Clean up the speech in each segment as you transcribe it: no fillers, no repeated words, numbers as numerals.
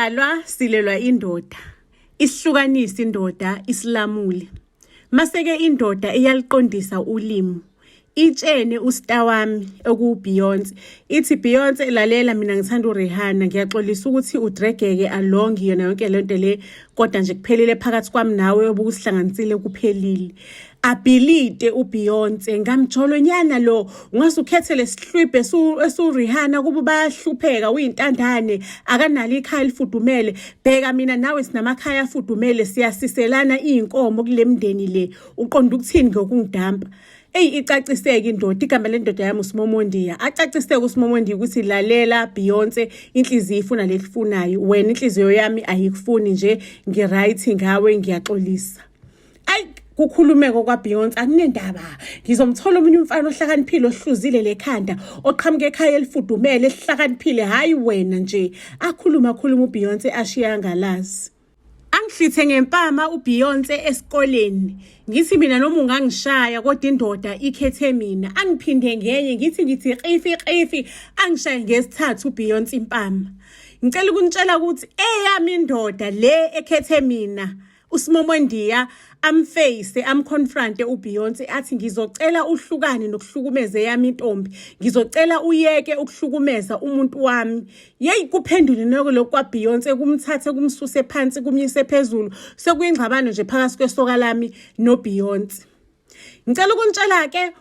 Sidalwa silelwa indoda, isihlukanisa indoda isilamule. Maseke indoda iyaliqondisa ulimi. Itshene ustar wami okuBeyonce. Ithi Beyonce lalela mina ngithanda uRihanna ngiyaxolisa ukuthi udregeke along yona yonke lento le kodwa nje kuphelele phakathi kwami nawe obukusihlanganisile kuphelile. Abilite uBeyonce ngamjolo nyana lo ungasukhethe lesihlwibhe esuRihanna kuba bayahlupheka uyintandane akanalo ikhaya elifudumele bheka mina nawe sinamakhaya afudumele siyasiselana inkomo kulemndeni le uqonda ukuthini ngokungidampa. Icaciseke indoda igama lendoda yami uSimomondiya acaciseke uSimomondiya ukuthi lalela Beyonce inhliziyo ifuna lelifunayo wena inhliziyo yami ayikufuni nje ngiright ngawe ngiyaxolisa. Kukhulumeka kwaBeyonce akunendaba ngizomthola umunye umfana ohlakaniphile ohluzile lekhanda oqhamuke ekhaya elifudumele esihlakaniphile hayi wena nje akhuluma uBeyonce ashiya ngalazi. Angihlithe ngempama uBeyonce esikoleni ngithi mina noma ungangishaya kodwa indoda ikhethe mina angiphinde ngenye ngithi qifi angishaye ngesithathu uBeyonce impama. Ngicela ukunitshela ukuthi eyami indoda le ekhethe mina uSimomondiya amface amconfronte uBeyonce athi ngizocela uhlukane nokuhlukumeza yami intombi ngizocela uyeke ukuhlukumeza umuntu wami kuphendule noko lokwaBeyonce kumthathe kumsuse phansi kumyise phezulu sekuyingxabano nje phakathi kwesoka lami noBeyonce. Ngicela ukunitshela ke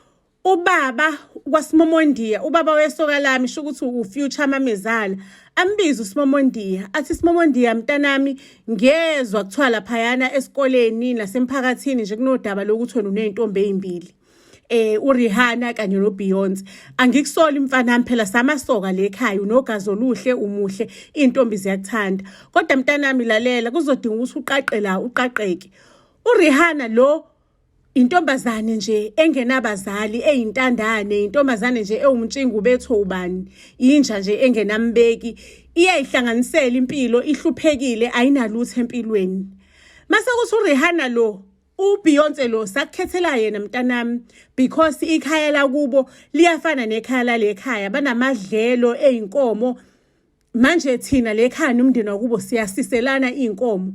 ubaba kwaSimomondiya ubaba wesoka lami sho ukuthi uFuture Mamezala ambiza uSimomondiya athi Simomondiya mntanami ngezwe kuthiwa laphayana esikoleni nasemphakathini nje kunodaba lokuthi wena uneyintombi ezimbili uRihanna kanye noBeyonce angikusoli mfana phela samasoka lekhaya unogazi oluhle umuhle intombi ziyakuthanda kodwa mntanami lalela kuzodinga ukuthi uqaqe la uqaqeke uRihanna lo intombazane nje engenabazali eyintandane intombazane nje ewumtshingu bethu ubani inja nje engenambeki iyayihlanganisela impilo ihluphekile ayinalutho empilweni mase kuthi uRihanna lo uBeyonce lo sakukhethela yena mntanami because ikhaya la kubo liyafana nekhaya lalekhaya banamadlelo eyinkomo manje thina lekhaya nomndeni wakubo siyasiselana inkomo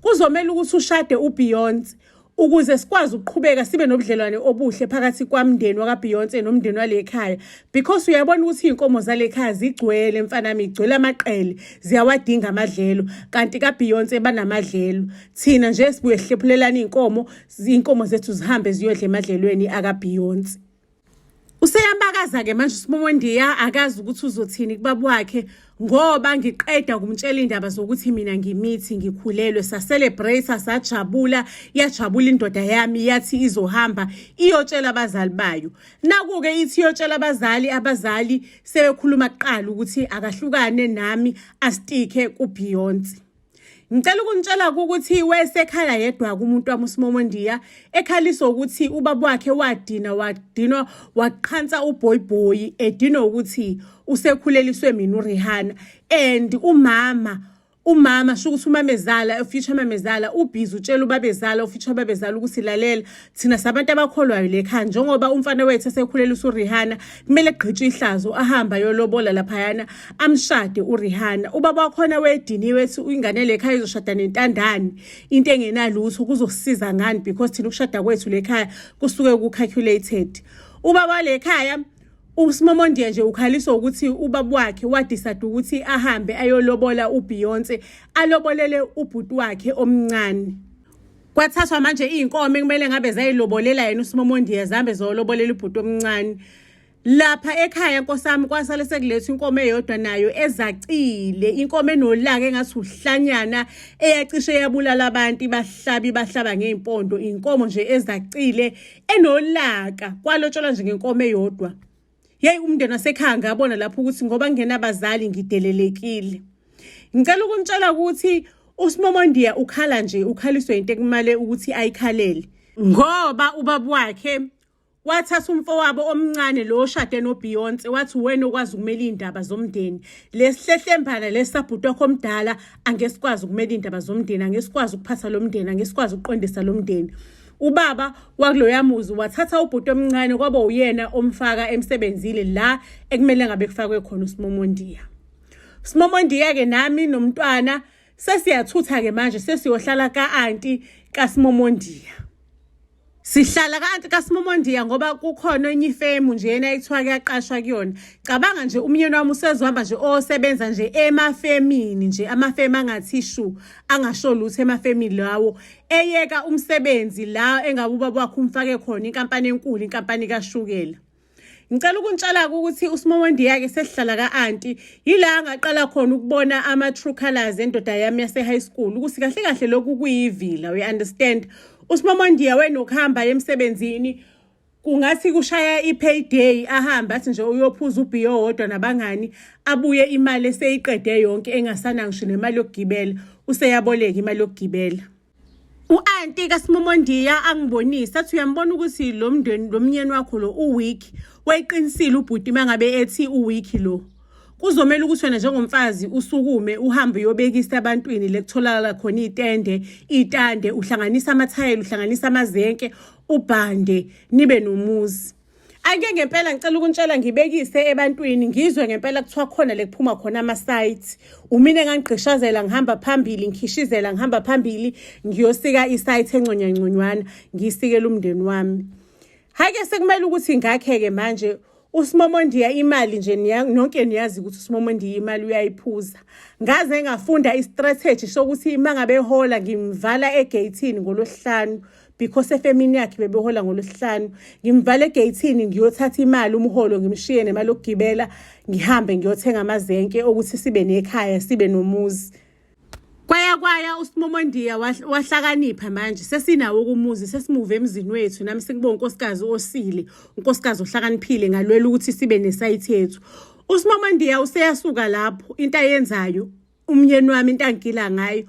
kuzomela ukuthi ushade uBeyonce ukuze sikwazi ukuqhubeka sibe nobudlelwane obuhle phakathi kwamndeni wakaBeyonce nomndeni walekhaya because uyabona ukuthi inkomo zalekhaya zigcwele mfanami igcwele amaqele ziyawadinga amadlelo kanti kaBeyonce banamadlelo thina nje sibuye sihlephulelana inkomo zethu zihambe ziyodla emadlelweni akaBeyonce. Useyambakaza ke manje uSimomondiya akazi ukuthi uzothini kubaba wakhe ngoba ngiqeda kumtshela indaba zokuthi mina ngimithi ngikhulelwe sa-celebrate sajabula yajabula indoda yami yathi izohamba iyotshela abazali bayo nakuke ithi iyotshela abazali sebekhuluma kuqala ukuthi akahlukane nami asitike kuBeyonce. Ngicela ukunitshela ukuthi wesekhala yedwa kumuntu wami uSimomondiya ekhalisa ukuthi ubaba wakhe wadinwa waqhansa uBoyboy edinwa ukuthi usekhuleliswe mina uRihanna and umama sho ukuthi uMamezala uFuture Mamezala ubhizi utshela ubabezala uFuture babezala ukuthi lalela thina sabantu abakholwayo lekhaya njengoba umfana wethu esekhuleliswe uRihanna kumele egqitshwe ihlazo ahamba yolobola laphayana amshade uRihanna ubaba wakhona wediniwe wethi ingane lekhaya izoshada nentandane into engenalutho kuzosisiza ngani because thina ukushada kwethu lekhaya kusuke ku-calculated ubaba lekhaya uSimomondiya nje ukhaliswa ukuthi ubaba wakhe wadecide ukuthi ahambe ayolobola uBeyonce alobolele ubhuti wakhe omncane. Kwathathwa manje inkomo ekumele ngabe zayilobolela yena uSimomondiya zambe zolobolela ubhuti omncane. Lapha ekhaya nkosami kwasale sekuletha inkomo eyodwa nayo ezacile inkomo enolaka engathi uhlanyana eyacishe yabulala abantu bahlaba ngeimpondo inkomo nje ezacile enolaka kwalotshelwa nje ngenkomo eyodwa. Umndeni wasekhaya ngabona lapho ukuthi ngoba ngingenabazali ngidelelekile. Ngicela ukunitshela ukuthi uSimomondiya ukhala nje ukhaliswe into ekumale ukuthi ayikhalele ngoba ubaba wakhe wathatha umfowabo omncane lo oshade noBeyonce wathi wena okwazi ukumela indaba zomndeni lesihlehlembana lesabhuti wakho omdala angesikwazi ukumela indaba zomndeni angesikwazi ukuphatha lo mndeni angesikwazi ukuqondisa lo mndeni. Ubaba wakuloya muzi wathatha ubhuti omncane kwaba uyena omfaka emsebenzile la ekumele ngabe kufakwe khona uSimomondiya. Simomondiya ke nami nomntwana sesiyathutha ke manje sesiyohlala ka-anti kaSimomondiya. Sihlala ka-anti kaSimomondiya ngoba kukhona enye ifemu nje yena ekuthiwa kuyaqashwa kuyona. Cabanga nje umyeni wami usezohamba nje osebenza nje emafemini nje amafemu angathi shu angasho lutho emafemini lawo eyeka umsebenzi la engabe ubaba wakhe umfake khona inkampani enkulu inkampani kashukela. Ngicela ukunitshela ukuthi uSimomondiya ke sesihlala ka-anti yila ngaqala khona ukubona ama-true colours endoda yami yase high school ukuthi kahle kahle lokhu kuyivila we understand. uSimomondiya wenokuhamba emsebenzini kungathi kushaya i-payday ahamba athi nje uyophuza ubhiyo wodwa nabangani abuye imali eseyiqede yonke engasana ngisho nemali yokugibela useyaboleka imali yokugibela. U-anti kaSimomondiya angibonisa athi uyambona ukuthi lo mndeni lo mnyeni wakho lo uweak wayiqinisile ubhuti mangabe ethi uweak lo kuzomela ukuthi wena njengomfazi usukume uhambe uyobekisa abantwini lekutholakala khona itende uhlanganisa amathayeli uhlanganisa amazenke ubhande nibe nomuzi. Ake ngempela ngicela ukunitshela ngibekise ebantwini ngizwe ngempela kuthiwa khona lekuphuma khona ama-sites umine engangigqishazela ngihamba phambili ngikhishizela ngihamba phambili ngiyosika isite engconywanconywana ngiyisikela umndeni wami. Hake sekumele ukuthi ngakhe-ke manje uSimomondiya imali nje nonke niyazi ukuthi uSimomondiya imali uyayiphuza. Ngaze ngafunda i-strategy sokuthi mangabe ehola ngimvala egate ngolosihlanu because efemini yakhe bebehola ngolosihlanu ngimvala egate ngiyothatha imali umholo ngimshiye nemali yokugibela ngihambe ngiyothenga amazenke ukuthi sibe nekhaya sibe nomuzi. Kwaya uSimomondiya wahlakanipha manje sesinawo ukumuzi sesimuve emzini wethu nami sikubona unkosikazi osile unkosikazi ohlakaniphile ngalwela ukuthi sibe nesite yethu. uSimomondiya useyasuka lapho into ayenzayo umyeni wami into angikila ngayo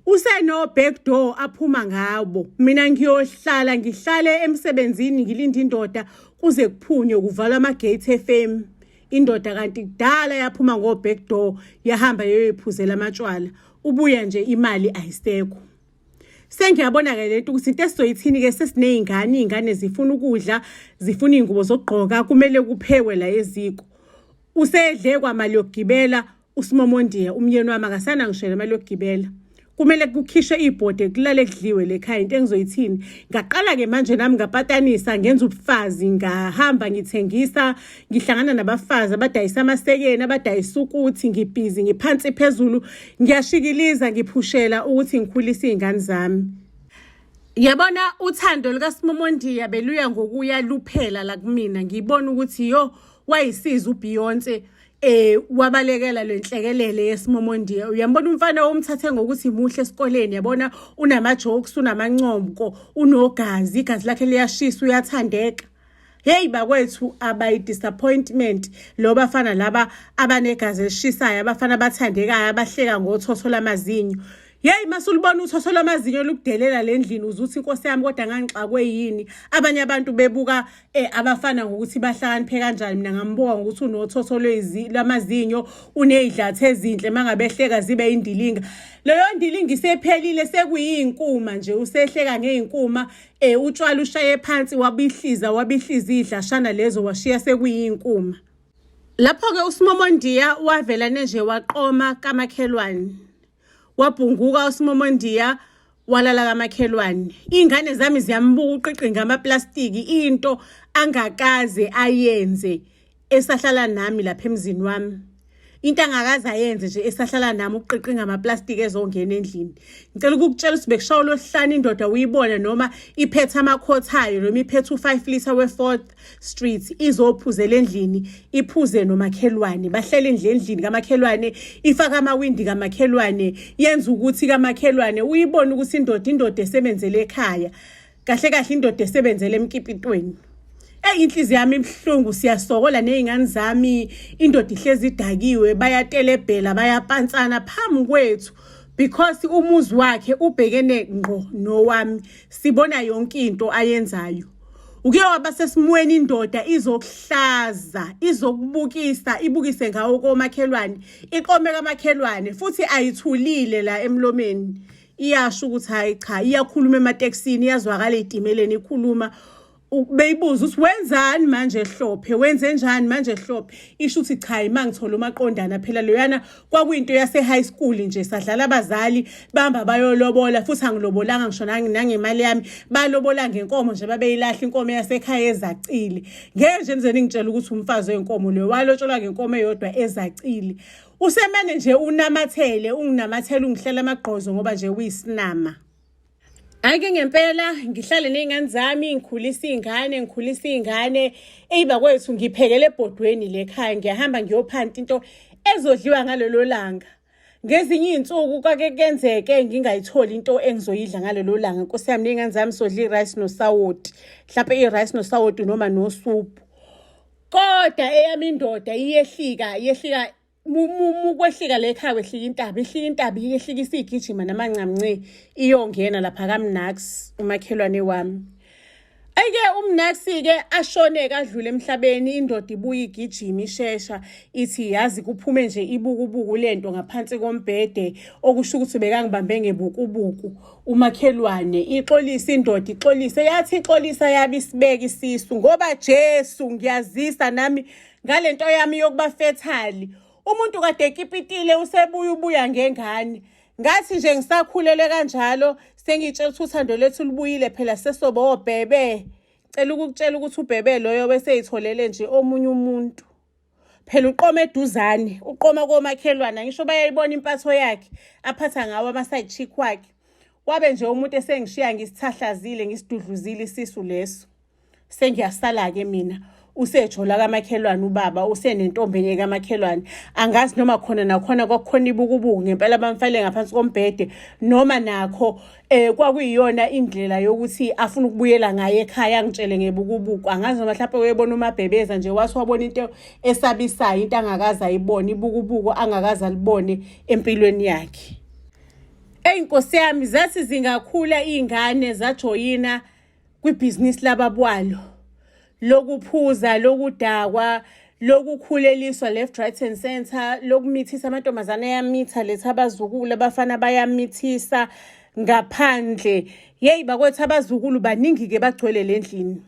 useno back door aphuma ngabo mina ngihlale emsebenzini ngilinda indoda kuze kuphunywe kuvalwa amagate FM indoda kanti kudala yaphuma ngo back door yahamba yoyiphuzela amatshwala ubuya nje imali ayisekho. Sengiyabona ke lento ukuthi into esizoyithini ke sesineyingane izingane zifuna ukudla zifuna ingubo zokugqoka kumele kuphekwe la eziko. Usedle kwamali yokugibela uSimomondiya umyeni wami akasana ngishela imali yokugibela. Kumele kukhishwe ibhode kulale kudliwe lekhaya into engizoyithini ngaqala ke manje nami ngapatanisa ngenza ubufazi ngahamba ngithengisa ngihlangana nabafazi abadayisa amasekeni abadayisa ukuthi ngibhizi ngiphansi phezulu ngiyashikiliza ngiphushela ukuthi ngikhulise izingane zami. Yabona uthando likaSimomondiya beluya ngokuya luphela la kumina ngibona ukuthi yo wayisiza uBeyonce wabalekela lenhlekelele yeSimomondiya. Uyambona umfana omthathe ngokuthi muhle esikoleni yabona unama jokes unamancomko unogazi igazi lakhe liyashisa uyathandeka. Hey bakwethu abayi disappointment lo bafana laba abanegazi elishisayo abafana bathandekayo abahleka ngothotho lamazinyo. Hey masulibona uthotho lamazinyo lukudelela lendlini uzuthi inkosi yami kodwa ngangixakwe yini abanye abantu bebuka abafana ngokuthi bahlakaniphe kanjani mina ngambuka ngokuthi unothotho lamazinyo unezidlathe ezinhle mangabehleka zibe indilinga leyo ndilinga isephelile sekuyinkuma nje usehleka ngeinkuma utshwala ushaye phansi wabihliza idlashana lezo washiya sekuyinkuma. Lapho ke uSimomondiya wavela nje waqoma kamakhelwane wabhunguka uSimomondiya walala kamakhelwane. Izingane zami ziyambuka uqiqi ngamaplastiki into angakaze ayenze esahlala nami lapha emzini wami. Into angakaze ayenze nje esahlala nami uqiqi ngamaplastiki ezongena endlini. Ngicela ukukutshela ukuthi bekushaya losihlanu indoda uyibona noma iphethe amakhothayo noma iphethe u5 liter we4th Street izophuzela endlini iphuze nomakhelwane bahlele endlini kamakhelwane ifaka amawindi kamakhelwane yenza ukuthi kamakhelwane uyibona ukuthi indoda esebenzele ekhaya kahle kahle indoda esebenzele emkipitweni. Inhliziyo yami ibhlungu siyasokola nezingane zami indoda ihlezi idakiwe bayatelebhela bayapantsana phambi kwethu because umuzi wakhe ubhekene ngqo nowami sibona yonke into ayenzayo. Uke waba sesimweni indoda izokuhlaza izokubukisa ibukise ngawo komakhelwane iqome kamakhelwane futhi ayithulile la emlomeni iyasho ukuthi hayi cha iyakhuluma emateksini iyazwakala etimeleni ikhuluma beyibuza ukuthi wenzani manje ehlophe, wenze njani manje ehlophe. Isho ukuthi cha mangithola umaqondana phela loyana kwakuyinto yase high school nje, sadlala abazali bamba bayolobola, futhi angilobolanga ngishonanga nangemali yami, balobola ngenkomo nje babeyilahla inkomo yasekhaya ezacile. Ngeke nje nizeni ngitshela ukuthi umfazi wenkomo lo walotsholwa ngenkomo eyodwa ezacile. Usemane nje unamathele, unginamathele ungihlela amagqozo ngoba nje uyisinama. Ake ngempela ngihlale nezingane zami, ngikhulisa ingane eyiba kwethu ngiphekele ebhodweni lekhaya, ngiyahamba ngiyophanta into ezodliwa ngalelo langa. Ngezinye izinsuku kwake kenzeke ngingayitholi into engizoyidla ngalelo langa. Nkosi yami nezingane zami sodla irice nosawoti, mhlawumbe irice nosawoti noma nosuphu. Kodwa eyami indoda iyehlika kwehlika lekhaya kwehlika intaba iyehlika isigijima namancamnce iyongena lapha kaMnax umakhelwane wami. Ake uMnax-ke ashone kadlule emhlabeni, indoda ibuye igijima ishesha ithi yazi kuphume nje ibukubuku lento ngaphansi kombhede, okusho ukuthi bekangibambe ngebukubuku. Umakhelwane ixolisa indoda, ixolisa yabi isibeka isisu ngoba Jesu ngiyazisa nami ngalento yami yokuba fethali. Umuntu kade ekipitile ubuya ngengane. Ngathi nje ngisakhulele kanjalo sengitshela ukuthi uthando lethu lubuyile phela sesoba obhebe. Cela ukukutshela ukuthi ubhebe loyo bese yitholele nje omunye umuntu. Phela uqoma eduzane, uqoma komakhelwana, ngisho bayayibona impatho yakhe aphatha ngawo ama-side chick wakhe. Wabe nje umuntu esengishiya ngisithahlazile ngisidudluzile isisu leso. Sengiyasala-ke mina. Usejola kamakhelwane ubaba, usenentombi kamakhelwane. Angazi noma khona nakhona kwakukhona ibukubuku ngempela bamfale ngaphansi kombhede, noma nakho kwakuyiyona indlela yokuthi afuna ukubuyela ngaye ekhaya angitshele ngebukubuku. Angazi noma mhlawumbe uyebona umabhebeza nje wathi wabona into esabisayo, into angakaza ayibone, ibukubuku angakaza alibone empilweni yakhe. Nkosi yami zathi zingakhula izingane zajoyina kwibhizinisi lababwalo, lokuphuza, lokudakwa, lokukhuleliswa left right and center, lokumithisa amantombazane ayamitha, letha abazukulu abafana bayamithisa ngaphandle. Yeyi bakwethu abazukulu baningi-ke bagcwele lendlini.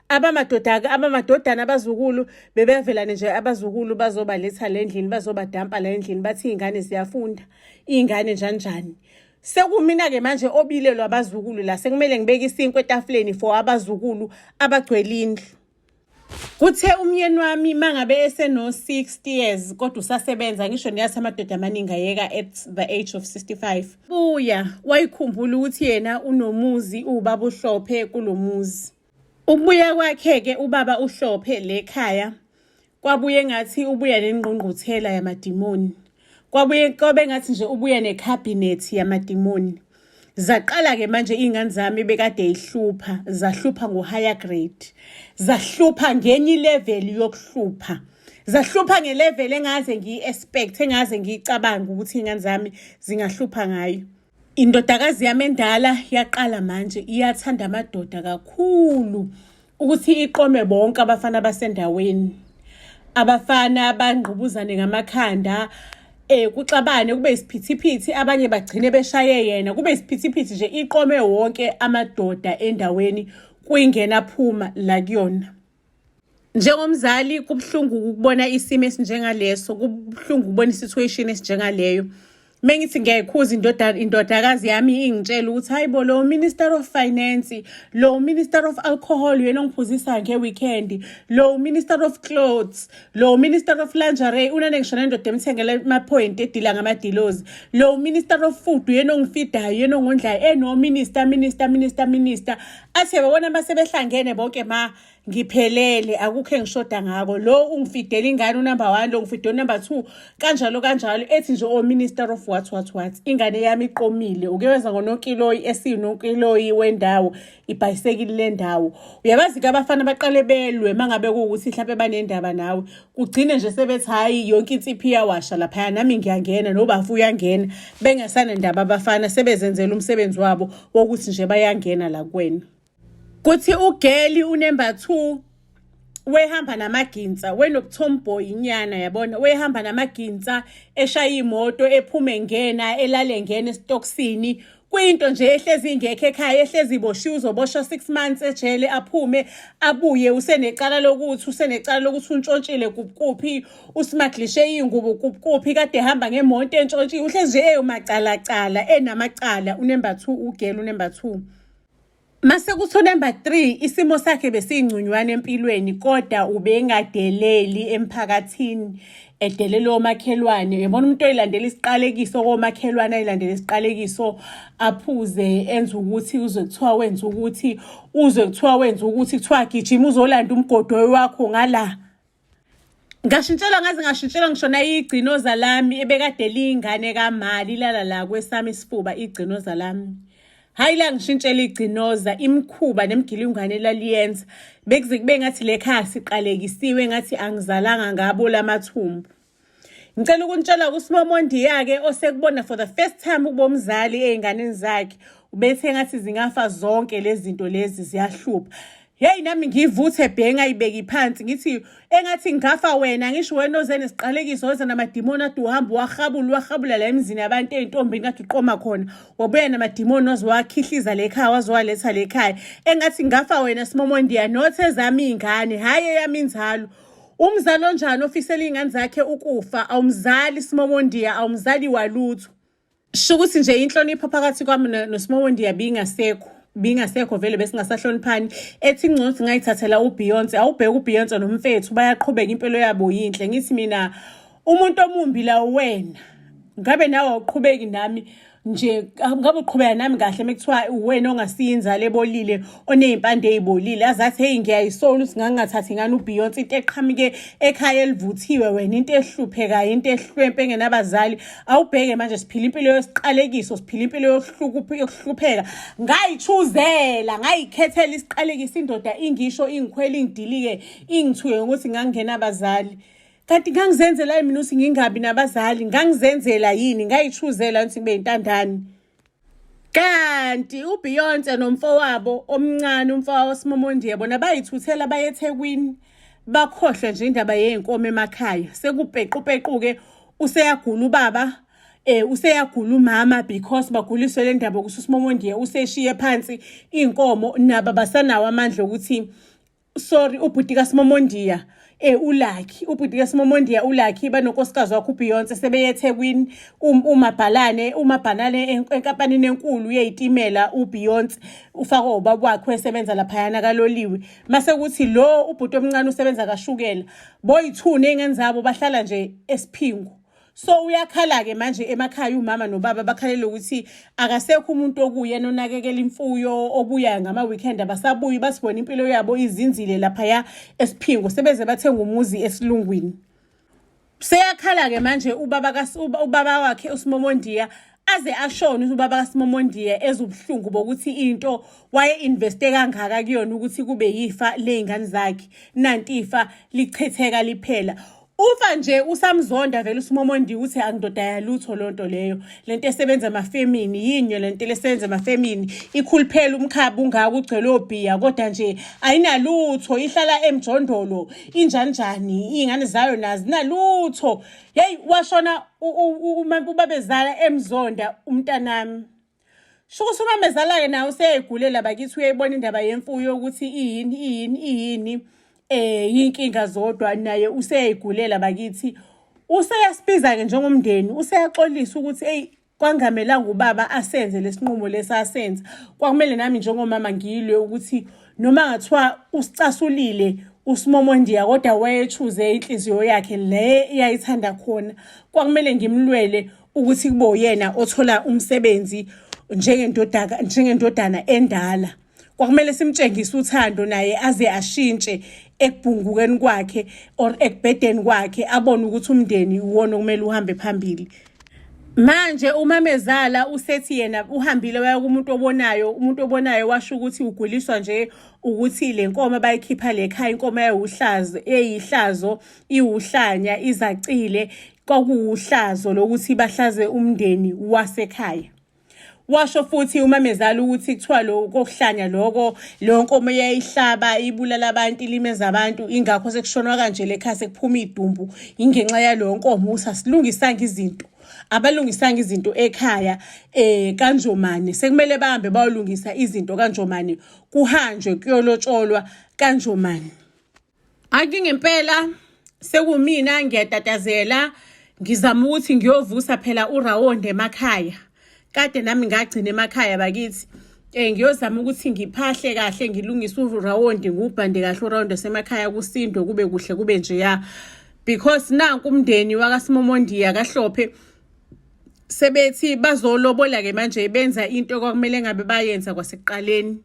Abamadodana abazukulu bebevelane nje, abazukulu bazobaletha lendlini, bazobadampa lendlini bathi izingane ziyafunda, izingane njani. Sekumina-ke manje obile lwabazukulu la, sekumele ngibeke isinkwa etafuleni for abazukulu abagcwele indlu. Kuthe umyeni wami mangabe eseno-60 years kodwa usasebenza, ngisho niyathi amadoda amaningi ayeka at the age of 65. Buya wayikhumbula ukuthi yena unomuzi, ubaba uhlophe kulomuzi. Ukubuya kwakhe-ke ubaba uhlophe lekhaya kwabuye ngathi ubuya nengqungquthela yamadimoni. Kwabe ngathi nje ubuya nekhabhinethi yamadimoni. Zaqala-ke manje izingane zami bekade zahlupha ngo-higher grade. Zahlupha ngenye ilevel yokuhlupha. Zahlupha ngelevel engaze ngiyi-expect, engaze ngiyicabanga ukuthi izingane zami zingahlupha ngayo. Indodakazi yami endala yaqala manje iyathanda amadoda kakhulu ukuthi iqome bonke abafana basendaweni. Abafana abangqubuzane ngamakhanda, kuxabane kube isiphithiphithi, abanye bagcine beshaye yena, kube isiphithiphithi nje, iqome wonke amadoda endaweni kuyingena phuma la kuyona. Njengomzali kubuhlungu ukubona isimo esinjengaleso, kubuhlungu ukubona isituation esinjengaleyo. Mengithi ngiyayikhuza indodakazi yami ingitshela ukuthi hayibo lo Minister of Finance, lo Minister of Alcohol yena ongiphuzisa ngeweekend, lo Minister of Clothes, lo Minister of Lingerie unane ngishona indoda emthengele ama-point edila ngama-deals, lo Minister of Food yena ongifidayo, yena ongondlayo, no minister. Athi yabona basebehlangene bonke ngiphelele, akukho engishoda ngako. Lo ungifidela ingane unumber 1, lo ngifidela number 2, kanjalo ethi nje Minister of what. Ingane yami iqomile, ukuyeza ngonokiloyi esinokiloyi wendawo, ibhayisekili lendawo. Uyabazi-ke abafana baqale belwe mangabe kuwukuthi mhlawumbe banendaba nawe, kugcine nje sebethi hayi yonke insiphi iyawasha lapha, nami ngiyangena nobafu uyangena, bengasanendaba abafana sebezenzela umsebenzi wabo wokuthi nje bayangena la kuwena. Kuthi ugeli unumber 2 wehamba namaginsa, wenobuthomboy inyana yabona, wehamba namaginsa eshaya imoto ephume ngena elale ngena esitoksini Kuyinto nje ehlezi ingekho ekhaya, ehlezi iboshiwe, uzoboshwa 6 months ejele, aphume abuye usenecala lokuthi untshontshile kuphi, usmaglishe iy'ngubo kuphi, kade ehamba ngemonto entshontshiwe, uhlezi nje macala enamacala. Unumber 2 ugele, unumber 2. Mase kuthi number 3, isimo sakhe besiyingcunywana empilweni, kodwa ubengadeleli emphakathini, edelela omakhelwane. Uyabona umuntu oyilandela isiqalekiso komakhelwane, ayilandela isiqalekiso, aphuze, enze ukuthi uzwe kuthiwa wenza ukuthi, kuthiwa gijima uzolanda umgodi wakho ngala. Ngashintshela ngisho nayo igcinoza lami ebekade liyingane kaMali, ilala la kwesami isifuba, igcinoza lami. Hayi la ngishintshela igcinoza, imkhuba nemgilingwane laliyenza. Bekuze kube ngathi le khaya siqalekisiwe, ngathi angizalanga ngabo lamathumbu. Ngicela ukuntshela kuSimomondi yake osekubona for the first time ubomzali ey'nganeni zakhe. Ubethe ngathi zingafa zonke lezi zinto lezi ziyahlupha. Hey nami ngivuthe bhenga ibeki phansi ngithi engathi ngafa wena, ngisho wena oze nesiqalekiso oze namadimoni ade uhamba wahabula la emzini yabantu ey'ntombini kade uqoma khona, wabuya namadimoni wazowakhihliza lekhaya, wazowaletha lekhaya. Engathi ngafa wena Simomondi nothe zami iy'ngane, hhayi eyami inzalo. Umzali onjani ofisela iy'ngane zakhe ukufa? Awumzali Simomondi, awumzali walutho. Shukuthi nje inhlonipho phakathi kwami noSimomondi bingasekho vele besingasahloniphani. Ethi ngcono singayithathela uBeyonce, awubheka uBeyonce nomfethu bayaqhubeka impilo yabo yinhle. Ngithi mina umuntu omumbi la wena, ngabe nawe awuqhubeki nami nje, ngabe uqhubeka nami kahle mekuthiwa wena ongasiyinzalo ebolile, oney'mpande ey'bolile. Azathi hey ngiyayisola ukuthi ngangingathathi ngani uBeyonce, into eqhamike ekhaya elivuthiwe, wena into ehluphekayo, into ehlwempe engenabazali. Awubheke manje siphila impilo yesiqalekiso, siphila impilo yokuhlupheka. Ngayichuzela, ngayikhethela isiqalekiso, indoda ingisho ingikhwela ingidilike ingithuke ukuthi ngangingenabazali. Kanti ngangizenzela mina ukuthi ngingabi nabazali, ngangizenzela yini, ngayichuzela ukuthi ngibe yintandane. Kanti uBeyonce nomfowabo omncane, umfowabo waSimomondi yabona bayithuthela baye eThekwini, bakhohlwe nje indaba yey'nkomo emakhaya. Sekubhequke useyagula ubaba, useyagula umama, because baguliswe le ndaba ukuthi uSimomondi useshiye phansi iy'nkomo, nabo basanawo amandla ukuthi sorry ubhuti kaSimomondi ubhuti kaSimomondi uLucky banonkosikazi wakhe uBeyonce sebeye eThekwini. umabhanane enkampanini enkulu yezitimela uBeyonce ufakwa ubaba wakhe osebenza laphayana kaloliwe. Mase kuthi lo ubhuti omncane usebenza kaShukela, boyithuna ey'ngane zabo bahlala nje eSiphingo. So uyakhala-ke manje emakhaya umama nobaba bakhalele ukuthi akasekho umuntu okuyena onakekela imfuyo, obuya ngama-weekend, abasabuyi, basibona impilo yabo izinzile laphaya eSiphingo, sebeze bathenga umuzi eSilungwini. Seyakhala-ke manje ubaba wakhe uSimomondi aze ashone ukuthi ubaba kaSimomondi ezubuhlungu bokuthi into waye-investe kangaka kuyona ukuthi kube yifa ley'ngane zakhe, nanti ifa lichitheka liphela. Ufa nje usamzonda vele uSimomondi uthi angidoda yalutho lonto leyo, lento esebenza amafemini yinyo, lento lesebenza amafemini ikhuluphela umkhaba ungaka ugcwele obhiya, kodwa nje ayinalutho, ihlala emjondolo injanjani, iy'ngane zayo nazi nalutho. Hey washona ubabezala emzonda umntanami. Shukuthi umamezala-ke nawe useyayigulela bakithi, uyayibona indaba yemfuyo ukuthi iyini yinkinga zodwa, naye useyayigulela bakithi. Useyasibiza-ke njengomndeni, useyaxolisa ukuthi kwangamelanga ubaba asenze lesinqumo lesasenza. Kwakumele nami njengomama ngiyilwe ukuthi noma ngathiwa usicasulile uSimomondi kodwa wayechuze inhliziyo yakhe le iyayithanda khona. Kwakumele ngimlwele ukuthi kube uyena othola umsebenzi njengendodana endala. Kwakumele simtshengise uthando naye aze ashintshe ekubhungukeni kwakhe or ekubhedeni kwakhe, abone ukuthi umndeni uwona okumele uhambe phambili. Manje umamezala usethi yena uhambile waya kumuntu obonayo washo ukuthi uguliswa nje ukuthi le nkomo bayikhipha lekhaya, inkomo eyihlazo, iwuhlanya, izacile, kwakuwuhlazo lokuthi bahlaze umndeni wasekhaya. Washo futhi umamezala ukuthi kuthiwa kokuhlanya leyo nkomo yayihlaba, ibulala abantu, ilimeza abantu, ingakho sekushonwa kanje lekhaya sekuphuma idumbu ingenxa yaleyo nkomo. Usasilungisanga izinto, abalungisanga izinto ekhaya kaNjomane, sekumele bahambe bayolungisa izinto kaNjomane, kuhanjwe kuyolotsholwa kaNjomane. Ake ngempela sekumina ngiyatatazela, ngizama ukuthi ngiyovusa phela uRawonde emakhaya. Kade nami ngagcina emakhaya bakithi. Ngiyozama ukuthi ngiphahle kahle, ngilungise uRawonde, ngubhande kahle uRawonde semakhaya, kusindwe kube kuhle kube njeya. Because nanku umndeni wakaSimomondiya kaHlophe sebethi bazolobola ke manje benza into kwakumele ngabe bayenza kwasekuqaleni.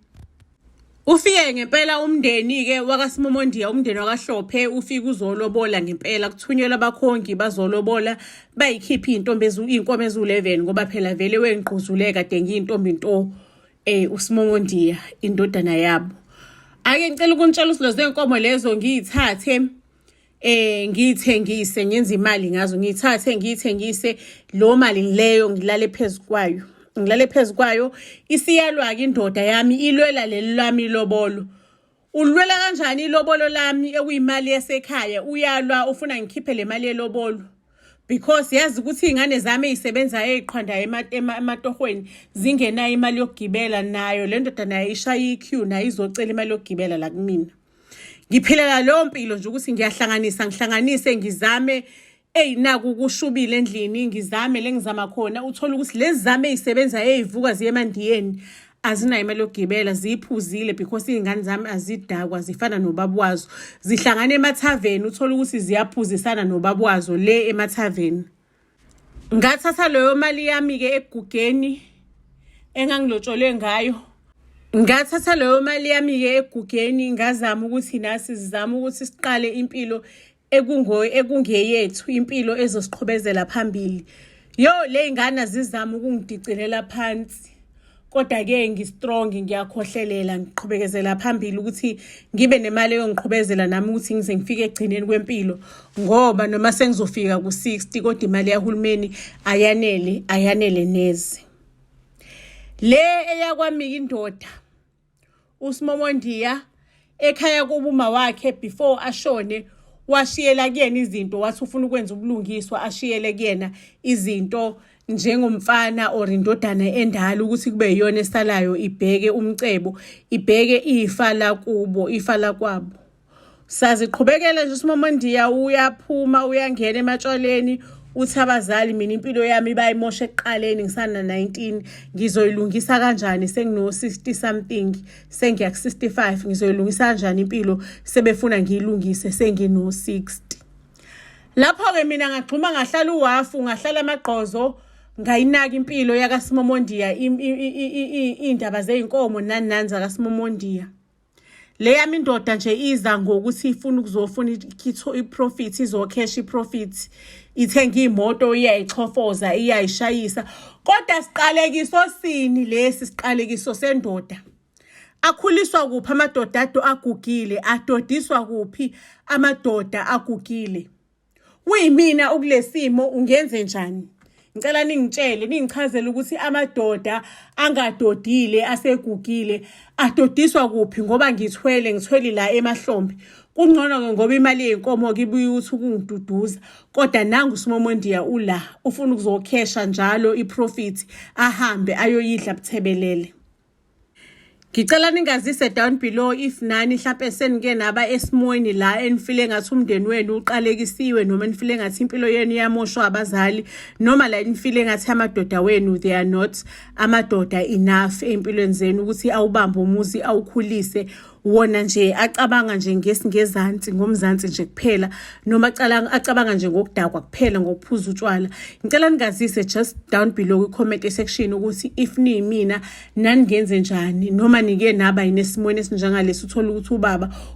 Ufike ngempela umndeni ke wakaSimomondiya, umndeni wakaHlophe ufike uzolobola ngempela, kuthunyelwa abakhongi bazolobola, bayikhipha intombi inkomo ezu11 ngoba phela vele wengquzuleka denga intombi into uSimomondiya indodana yabo. Ake ngicela ukunitshela ukuthi lezo inkomo lezo ngiyithathe ngiyithengise, ngenza imali ngazo, ngiyithengise lo mali leyo ngilale phezukwayo. Ngilale phezukwayo, isiyalwa ke indoda yami ilwela leli lami ilobolo. Ulwela kanjani ilobolo lami ekuyimali yasekhaya? Uyalwa ufuna ngikhiphe le mali yelobolo because yazi ukuthi izingane zami ezisebenza eziqhanda ematohweni zingenayo imali yokugibela, nayo le ndoda nayo ishaya iqueue nayo izocela imali yokugibela la kumina. Ngiphilela leyo mpilo nje ukuthi ngihlanganise ngizame naku kushubile endlini, ngizame lengizama khona, uthola ukuthi lezi zame ezisebenza ezivuka ziye emandiyeni azinayo imali yokugibela, ziphuzile because izingane zami azidakwa, zifana nobabwazo, zihlangana emathaveni, uthola ukuthi ziyaphuzisana nobabwazo le emathaveni. Ngathatha leyo mali yami ke egugeni engangilotsholwe ngayo. Ngathatha leyo mali yami ke egugeni, ngazama ukuthi nasi sizama ukuthi siqale impilo ekungeyethu, impilo ezosiqhubezela phambili. Le ingane zizama ukungidicelela phansi, kodwa ke ngistrong, ngiyakhohlelela, ngiqhubezela phambili ukuthi ngibe nemali yongiqhubezela nami ukuthi ngize ngifike egcineni kwempilo, ngoba noma sengizofika ku60 kodwa imali yahulumeni ayanele neze. Le eyakwami indoda uSimomondiya ekhaya kubuma wakhe before ashone washiyela kuyena izinto, wathi ufuna ukwenza ubulungiswa ashiyele kuyena izinto njengomfana or indodana endala ukuthi kube yiyona esalayo ibheke umcebo, ibheke ifa la kwabo. Saziqhubekela nje uSimomondiya uyaphuma uyangena ematshwaleni, uthi abazali mina impilo yami bayimosha ekuqaleni ngisana 19, ngizoyilungisa kanjani sengino 60 something, sengiya ku 65, ngizoyilungisa kanjani impilo sebefuna ngiyilungise sengino 60. Lapho ke mina ngagxuma, ngahlala uwafu, ngahlala amagqozo, ngayinaka impilo yakaSimomondiya, indaba zeinkomo nani zakaSimomondiya. Le yami indoda nje iza ngokuthi ifuna ukuzofuna iprofit, izokhesha iprofit, ithenga imoto, iyayichofoza, iyayishayisa. Kodwa siqalekiso sini lesi? Siqalekiso sendoda. Akhuliswa kuphi amadoda agugile? Adodiswa kuphi amadoda agugile? Uyimina ukulesimo ungenze njani? Ngicela ningitshele, ningichazele ukuthi amadoda angadodile asegugile adodiswa kuphi, ngoba ngithwele la emahlombe. Kungcono ke ngoba imali yeinkomo ke ibuye ukuthi ukungiduduza, kodwa nangu uSimomondiya ula ufuna ukuzokhesha njalo iprofit, ahambe ayoyidla buthebelele. Ngicela ningazise down below if nani mhlawumbe senike naba esimweni la enifile ngathi umndeni wenu uqalekisiwe, noma enifile ngathi impilo yenu yamoshwa abazali, noma la enifile ngathi amadoda wenu they are not amadoda enough empilweni zenu ukuthi awubambe umuzi awukhulise, wona nje acabanga nje ngezansi, ngomzansi nje kuphela, noma acabanga nje ngokudakwa kuphela, ngokuphuza utshwala. Ngicela ningazise just down below kwi-comment section ukuthi if niyimina naningenze njani, noma nike naba yinesimweni esinjengalesi, uthola ukuthi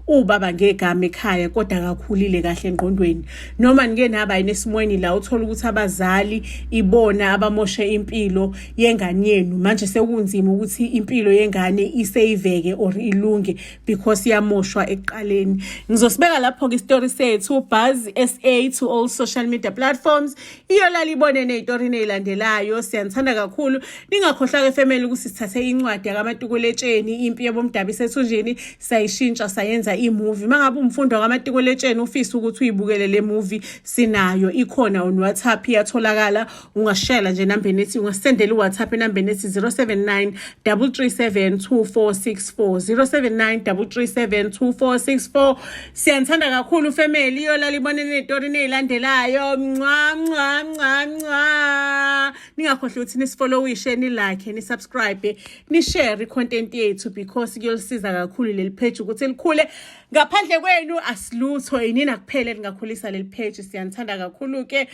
ubaba ngegama ekhaya kodwa akakhulile kahle engqondweni, noma nike naba yinesimweni la uthola ukuthi abazali ibona abamoshe impilo yengane yenu, manje sekunzima ukuthi impilo yengane iseyiveke or ilunge because yamoshwa ekuqaleni. Ngizosibeka lapho-ke isitori sethu Buzz SA to all social media platforms. Iyo lalibone nezitori nezilandelayo. Siyanithanda kakhulu. Ningakhohlwa-ke family ukuthi sithathe incwadi yakaMatukuletsheni impi yabomdabu isethunjini sayishintsha sayenza i-movie. Mangabe umfundo wakaMatukuletsheni ufisa ukuthi uyibukele le movie sinayo ikhona on WhatsApp iyatholakala. Ungashare nje nambeni ethi ungasendela uWhatsApp nambeni ethi 079 337 2464 079 337 2464. Siyanithanda kakhulu family. Iyo lalibone nezitori nezilandelayo. Ningakhohlwa ukuthi nisifollowishe, nilike, nisubscribe, nishare content yethu because kuyolisiza kakhulu leli page ukuthi likhule. Ngaphandle kwenu asilutho, inina kuphela lingakhulisa leli page. Siyanithanda kakhulu ke.